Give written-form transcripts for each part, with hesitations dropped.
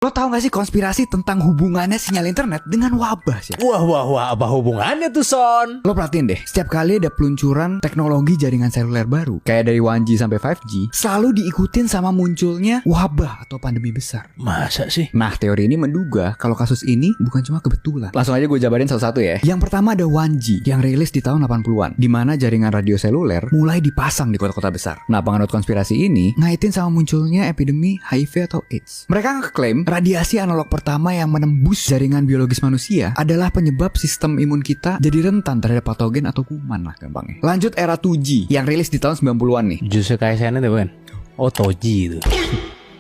Lo tau gak sih konspirasi tentang hubungannya sinyal internet dengan wabah sih? Wah, apa hubungannya tuh, Son? Lo perhatiin deh, setiap kali ada peluncuran teknologi jaringan seluler baru, kayak dari 1G sampai 5G, selalu diikutin sama munculnya wabah atau pandemi besar. Masa sih? Nah, teori ini menduga kalau kasus ini bukan cuma kebetulan. Langsung aja gue jabarin satu-satu ya. Yang pertama ada 1G yang rilis di tahun 80-an, di mana jaringan radio seluler mulai dipasang di kota-kota besar. Nah, penganut konspirasi ini ngaitin sama munculnya epidemi HIV atau AIDS. Mereka ngeklaim radiasi analog pertama yang menembus jaringan biologis manusia adalah penyebab sistem imun kita jadi rentan terhadap patogen atau kuman lah gampangnya. Lanjut era 2G yang rilis di tahun 90-an nih. Justru kayak sana tuh, kan? Oh, Toji itu.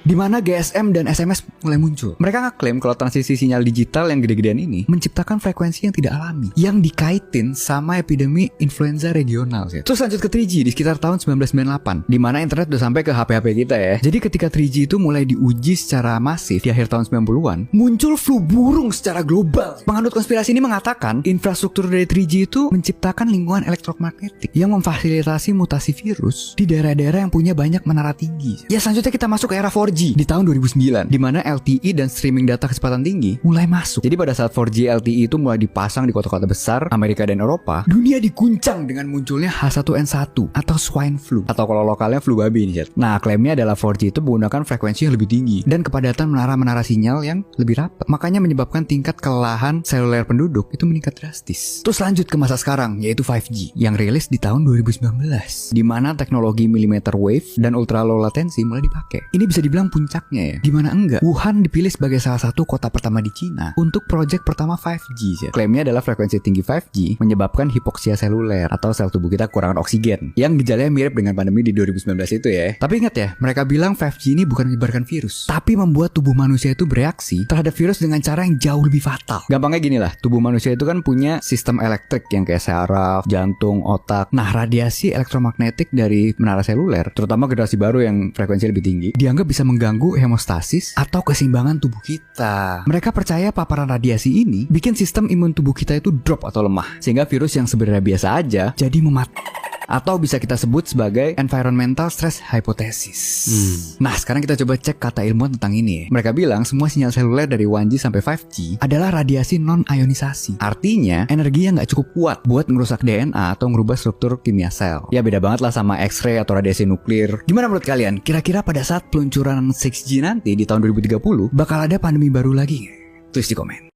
Di mana GSM dan SMS mulai muncul. Mereka ngeklaim kalau transisi sinyal digital yang gede-gedean ini menciptakan frekuensi yang tidak alami, yang dikaitin sama epidemi influenza regional sih. Terus lanjut ke 3G di sekitar tahun 1998, di mana internet udah sampai ke HP-HP kita ya. Jadi ketika 3G itu mulai diuji secara masif di akhir tahun 90-an, muncul flu burung secara global. Penganut konspirasi ini mengatakan infrastruktur dari 3G itu menciptakan lingkungan elektromagnetik yang memfasilitasi mutasi virus di daerah-daerah yang punya banyak menara tinggi. Ya, selanjutnya kita masuk ke era 4G di tahun 2009, di mana LTE dan streaming data kecepatan tinggi mulai masuk. Jadi pada saat 4G LTE itu mulai dipasang di kota-kota besar Amerika dan Eropa, dunia diguncang dengan munculnya H1N1 atau swine flu, atau kalau lokalnya flu babi nih. Nah, klaimnya adalah 4G itu menggunakan frekuensi yang lebih tinggi dan kepadatan menara-menara sinyal yang lebih rapat. Makanya menyebabkan tingkat kelelahan seluler penduduk itu meningkat drastis. Terus lanjut ke masa sekarang, yaitu 5G yang rilis di tahun 2019, di mana teknologi millimeter wave dan ultra low latency mulai dipakai. Ini bisa dibilang puncaknya ya. Gimana enggak? Wuhan dipilih sebagai salah satu kota pertama di Cina untuk proyek pertama 5G ya. Klaimnya adalah frekuensi tinggi 5G menyebabkan hipoksia seluler atau sel tubuh kita kekurangan oksigen, yang gejalanya mirip dengan pandemi di 2019 itu ya. Tapi ingat ya, mereka bilang 5G ini bukan menyebarkan virus, tapi membuat tubuh manusia itu bereaksi terhadap virus dengan cara yang jauh lebih fatal. Gampangnya gini lah, tubuh manusia itu kan punya sistem elektrik yang kayak saraf, jantung, otak. Nah, radiasi elektromagnetik dari menara seluler, terutama generasi baru yang frekuensi lebih tinggi, dianggap bisa mengganggu hemostasis atau keseimbangan tubuh kita. Mereka percaya paparan radiasi ini bikin sistem imun tubuh kita itu drop atau lemah, sehingga virus yang sebenarnya biasa aja jadi mematikan. Atau bisa kita sebut sebagai environmental stress hypothesis. Nah, sekarang kita coba cek kata ilmuwan tentang ini. Mereka bilang semua sinyal seluler dari 1G sampai 5G adalah radiasi non-ionisasi. Artinya, energinya nggak cukup kuat buat ngerusak DNA atau ngerubah struktur kimia sel. Ya beda banget lah sama X-ray atau radiasi nuklir. Gimana menurut kalian? Kira-kira pada saat peluncuran 6G nanti di tahun 2030 bakal ada pandemi baru lagi? Tulis di komen.